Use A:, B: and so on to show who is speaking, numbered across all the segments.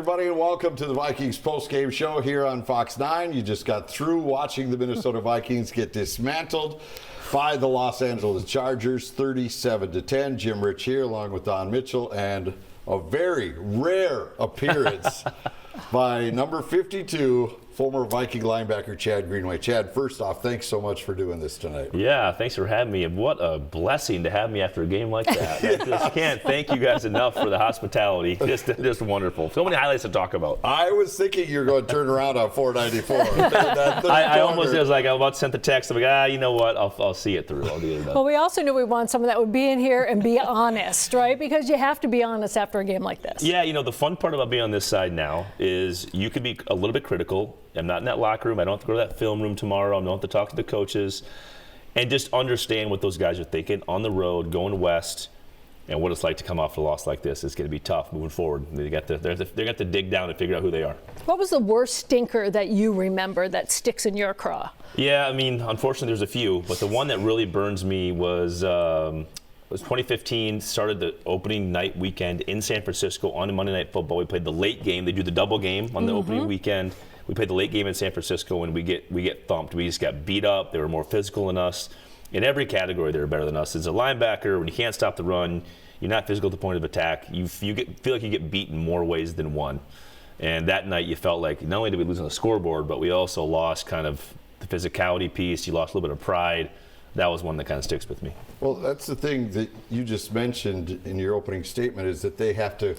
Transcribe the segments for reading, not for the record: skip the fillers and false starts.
A: Everybody, and welcome to the Vikings post-game show here on Fox 9. You just got through watching the Minnesota Vikings get dismantled by the Los Angeles Chargers, 37-10. Jim Rich here, along with Don Mitchell, and a very rare appearance by number 52, former Viking linebacker Chad Greenway. Chad, first off, thanks so much for doing this tonight.
B: Yeah, thanks for having me. And what a blessing to have me after a game like that. I just can't thank you guys enough for the hospitality. Just wonderful. So many highlights to talk about.
A: I was thinking you were going to turn around on 494.
B: I almost was like, I was about to send the text. I'm like, you know what? I'll see it through. I'll get it done.
C: Well, we also knew we want someone that would be in here and be honest, right? Because you have to be honest after a game like this.
B: Yeah, the fun part about being on this side now is you can be a little bit critical. I'm not in that locker room. I don't have to go to that film room tomorrow. I don't have to talk to the coaches. And just understand what those guys are thinking on the road, going west, and what it's like to come off a loss like this. It's going to be tough moving forward. They're going to have to dig down and figure out who they are. What
C: was the worst stinker that you remember that sticks in your craw?
B: Yeah, unfortunately there's a few. But the one that really burns me was 2015, started the opening night weekend in San Francisco on Monday Night Football. We played the late game. They do the double game on the opening weekend. We played the late game in San Francisco, and we get thumped. We just got beat up. They were more physical than us. In every category, they were better than us. As a linebacker, when you can't stop the run, you're not physical at the point of attack. You feel like you get beat in more ways than one. And that night, you felt like not only did we lose on the scoreboard, but we also lost kind of the physicality piece. You lost a little bit of pride. That was one that kind of sticks with me.
A: Well, that's the thing that you just mentioned in your opening statement, is that they have to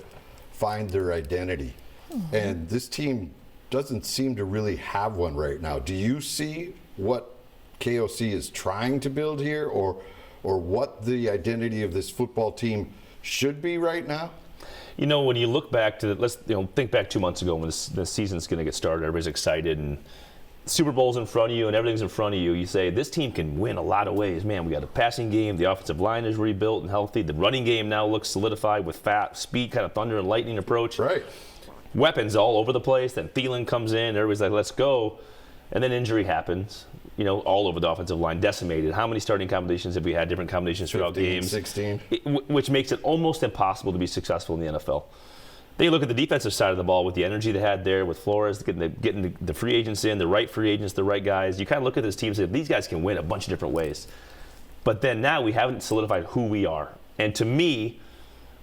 A: find their identity. And this team doesn't seem to really have one right now. Do you see what KOC is trying to build here, or what the identity of this football team should be right now?
B: When you look back to let's think back 2 months ago when the season's going to get started, everybody's excited and Super Bowl's in front of you and everything's in front of you. You say this team can win a lot of ways. Man, we got a passing game. The offensive line is rebuilt and healthy. The running game now looks solidified with fat speed, kind of thunder and lightning approach.
A: Right.
B: Weapons all over the place. Then Thielen comes in. Everybody's like, let's go. And then injury happens, all over the offensive line, decimated. How many starting combinations have we had, different combinations throughout
A: 15,
B: games?
A: 16.
B: Which makes it almost impossible to be successful in the NFL. Then you look at the defensive side of the ball with the energy they had there with Flores, getting the free agents in, the right free agents, the right guys. You kind of look at this team and say, these guys can win a bunch of different ways. But then now we haven't solidified who we are. And to me,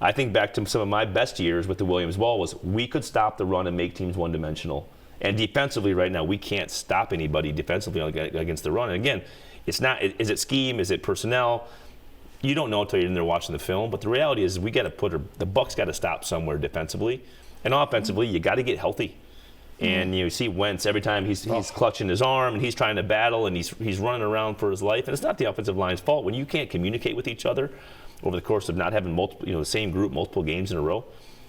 B: I think back to some of my best years with the Williams Ball was we could stop the run and make teams one-dimensional. And defensively right now, we can't stop anybody defensively against the run. And again, it's not, is it scheme, is it personnel? You don't know until you're in there watching the film, but the reality is the Bucs got to stop somewhere defensively. And offensively, you got to get healthy. And you see Wentz every time he's clutching his arm and he's trying to battle and he's running around for his life. And it's not the offensive line's fault. When you can't communicate with each other over the course of not having the same group multiple games in a row,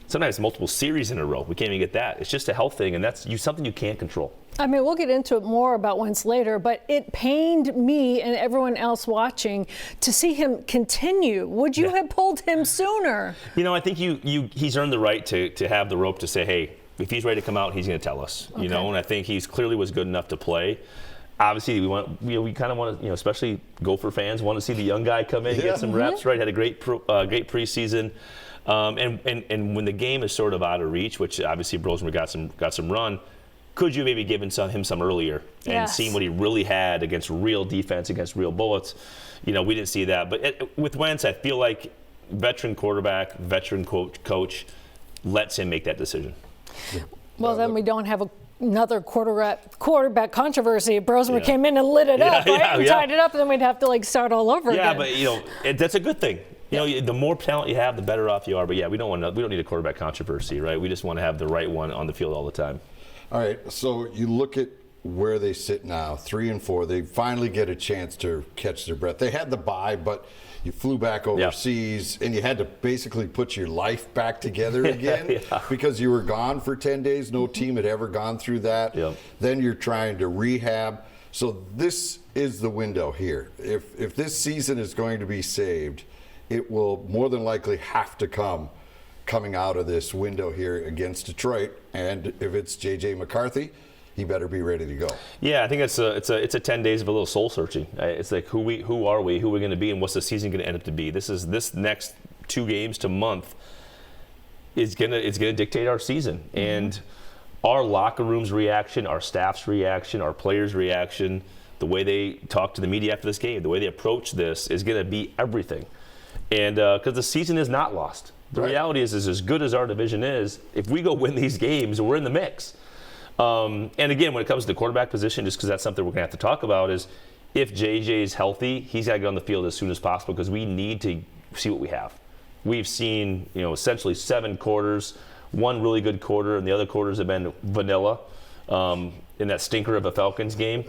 B: sometimes multiple series in a row, we can't even get that. It's just a health thing, and that's something you can't control.
C: We'll get into it more about Wentz later, but it pained me and everyone else watching to see him continue. Would you have pulled him sooner?
B: I think he's earned the right to have the rope to say, hey, if he's ready to come out, he's going to tell us. And I think he's clearly was good enough to play. Obviously, we kind of want to, especially Gopher fans, want to see the young guy come in and get some reps. Right, had a great preseason. And when the game is sort of out of reach, which obviously Rosenberg got some run, could you maybe given him some earlier and seen what he really had against real defense, against real bullets? We didn't see that. But with Wentz, I feel like veteran quarterback, veteran coach lets him make that decision.
C: Well, then we don't have another quarterback controversy. Rosenberg came in and lit it up, right? And tied it up, and then we'd have to start all over again.
B: Yeah, but that's a good thing. The more talent you have, the better off you are. But we don't need a quarterback controversy, right? We just want to have the right one on the field all the time.
A: All right, so you look at where they sit now, 3-4. They finally get a chance to catch their breath. They had the bye, but you flew back overseas, and you had to basically put your life back together again because you were gone for 10 days. No team had ever gone through that. Then you're trying to rehab. So this is the window here. If this season is going to be saved, it will more than likely have to coming out of this window here against Detroit. And if it's J.J. McCarthy, he better be ready to go.
B: Yeah, I think it's a 10 days of a little soul searching. It's like who are we, who we're going to be, and what's the season going to end up to be. This next 2 games to month. it's gonna dictate our season. And our locker room's reaction, our staff's reaction, our players' reaction, the way they talk to the media after this game, the way they approach this is going to be everything. And because the season is not lost. The reality is as good as our division is, if we go win these games, we're in the mix. And again, when it comes to the quarterback position, just because that's something we're going to have to talk about, is if JJ is healthy, he's got to get on the field as soon as possible because we need to see what we have. We've seen, essentially 7 quarters, one really good quarter, and the other quarters have been vanilla in that stinker of a Falcons game.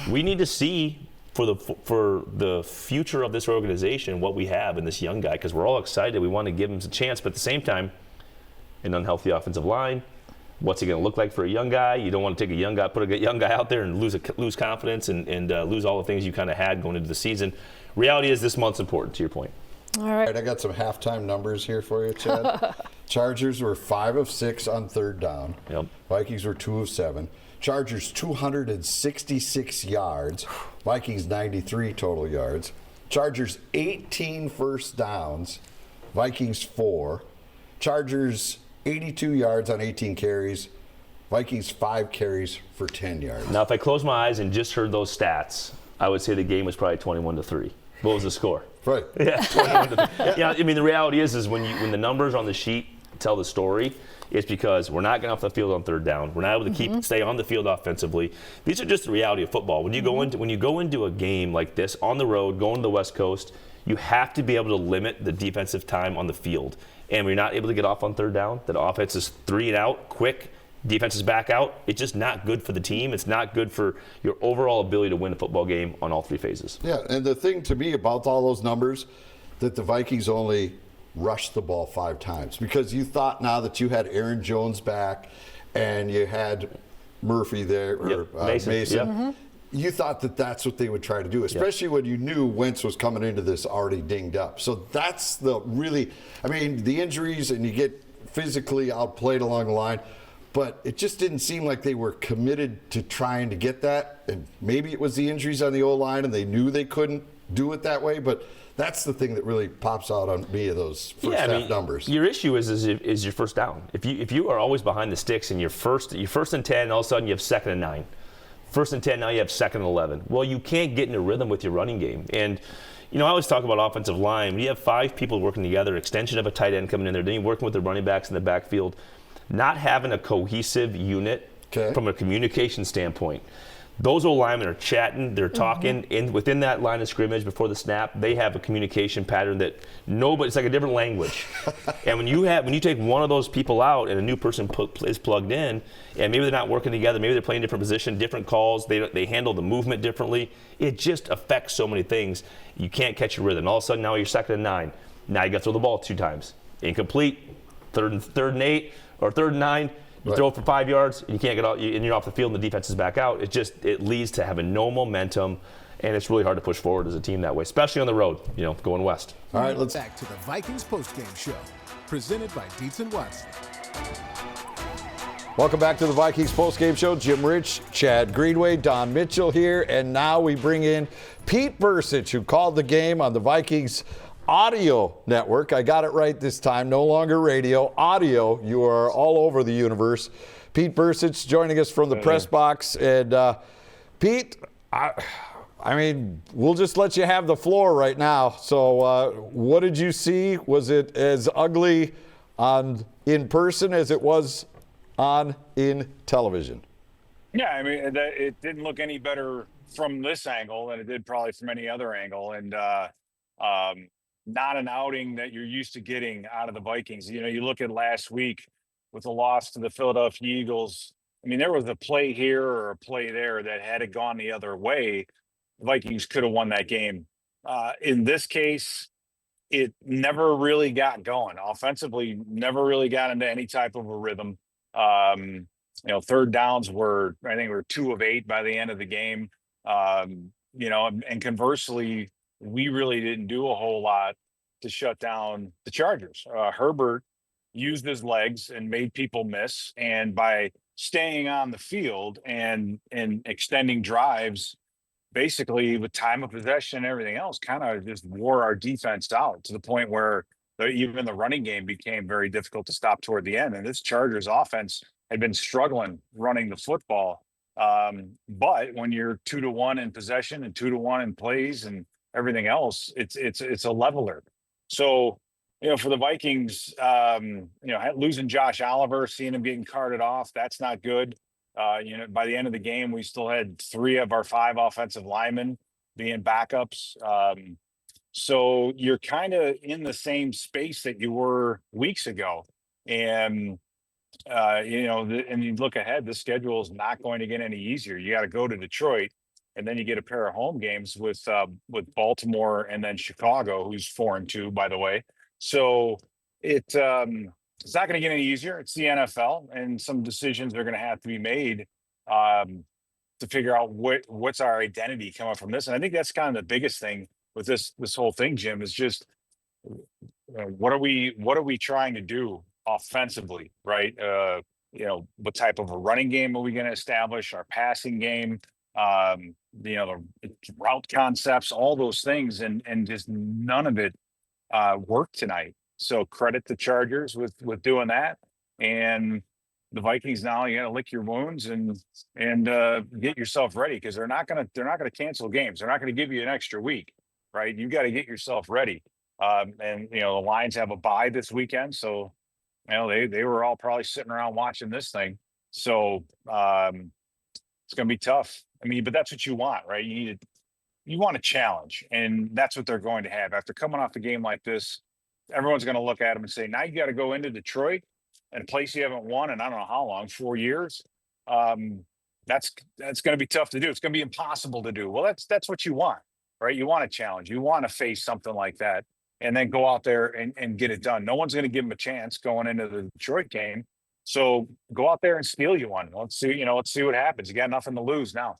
B: We need to see for the future of this organization what we have in this young guy because we're all excited. We want to give him a chance, but at the same time, an unhealthy offensive line. What's he going to look like for a young guy? You don't want to take put a young guy out there and lose confidence and lose all the things you kind of had going into the season. Reality is this month's important, to your point.
C: All right.
A: I got some halftime numbers here for you, Chad. Chargers were 5 of 6 on third down.
B: Yep.
A: Vikings were 2 of 7. Chargers 266 yards. Vikings 93 total yards. Chargers 18 first downs. Vikings 4. Chargers 82 yards on 18 carries. Vikings 5 carries for 10 yards.
B: Now, if I close my eyes and just heard those stats, I would say the game was probably 21-3. What was the score?
A: Right.
B: Yeah, 21-3. Yeah, I mean, the reality is when the numbers on the sheet tell the story, it's because we're not getting off the field on third down. We're not able to stay on the field offensively. These are just the reality of football. When you go into a game like this on the road, going to the West Coast, you have to be able to limit the defensive time on the field. And when you're not able to get off on third down, that offense is 3 and out, quick, defense is back out. It's just not good for the team. It's not good for your overall ability to win a football game on all 3 phases.
A: Yeah, and the thing to me about all those numbers, that the Vikings only rushed the ball 5 times because you thought now that you had Aaron Jones back and you had Murphy there, or Mason. You thought that that's what they would try to do, especially when you knew Wentz was coming into this already dinged up. So that's the injuries, and you get physically outplayed along the line, but it just didn't seem like they were committed to trying to get that. And maybe it was the injuries on the O-line, and they knew they couldn't do it that way, but that's the thing that really pops out on me of those first half numbers.
B: Your issue is your first down. If you are always behind the sticks and you're first and 10, and all of a sudden you have 2nd and 9. 1st and 10, now you have 2nd and 11. Well, you can't get in a rhythm with your running game. And, I always talk about offensive line. When you have 5 people working together, extension of a tight end coming in there, then you're working with the running backs in the backfield, not having a cohesive unit from a communication standpoint. Those old linemen are chatting, they're talking within that line of scrimmage before the snap. They have a communication pattern that it's like a different language. And when you take one of those people out and a new person is plugged in, and maybe they're not working together, maybe they're playing different position, different calls, they handle the movement differently. It just affects so many things. You can't catch your rhythm. All of a sudden now you're 2nd and 9. Now you got to throw the ball 2 times. Incomplete. 3rd and 8 or 3rd and 9. You throw it for 5 yards, and you can't get out, and you're off the field, and the defense is back out. It leads to having no momentum, and it's really hard to push forward as a team that way, especially on the road, going west.
D: All right, let's back to the Vikings postgame show, presented by Dietz & Watson.
A: Welcome back to the Vikings postgame show. Jim Rich, Chad Greenway, Don Mitchell here, and now we bring in Pete Bercich, who called the game on the Vikings audio network. I got it right this time. No longer radio, audio. You are all over the universe. Pete Bercich joining us from the press box. And Pete, we'll just let you have the floor right now. So what did you see? Was it as ugly in person as it was in television?
E: Yeah, it didn't look any better from this angle than it did probably from any other angle. And not an outing that you're used to getting out of the Vikings. You look at last week with the loss to the Philadelphia Eagles. There was a play here or a play there that had it gone the other way, the Vikings could have won that game. In this case, it never really got going. Offensively, never really got into any type of a rhythm. 3rd downs were 2 of 8 by the end of the game. And conversely, we really didn't do a whole lot to shut down the Chargers. Herbert used his legs and made people miss. And by staying on the field and extending drives, basically with time of possession and everything else, kind of just wore our defense out to the point where even the running game became very difficult to stop toward the end. And this Chargers offense had been struggling running the football. But when you're 2-1 in possession and 2-1 in plays and everything else, it's a leveler. So, for the Vikings, losing Josh Oliver, seeing him getting carted off, that's not good. By the end of the game, we still had 3 of our 5 offensive linemen being backups. So you're kind of in the same space that you were weeks ago. And, and you look ahead, the schedule is not going to get any easier. You got to go to Detroit, and then you get a pair of home games with Baltimore and then Chicago, who's 4-2, by the way. So it's not going to get any easier. It's the NFL, and some decisions are going to have to be made to figure out what's our identity coming from this. And I think that's kind of the biggest thing with this whole thing, Jim, is just what are we trying to do offensively, right? What type of a running game are we going to establish? Our passing game, the route concepts, all those things, and just none of it worked tonight. So credit the Chargers with doing that, and the Vikings now, you got to lick your wounds and get yourself ready, because they're not gonna cancel games. They're not going to give you an extra week, right? You got to get yourself ready. And the Lions have a bye this weekend, so they were all probably sitting around watching this thing. So it's going to be tough. I mean, but that's what you want, right? You want a challenge, and that's what they're going to have after coming off a game like this. Everyone's going to look at them and say, now you got to go into Detroit, and a place you haven't won in I don't know how long, 4 years. That's going to be tough to do. It's going to be impossible to do. Well, that's what you want, right? You want a challenge. You want to face something like that, and then go out there and get it done. No one's going to give them a chance going into the Detroit game. So go out there and steal you one. Let's see what happens. You got nothing to lose now.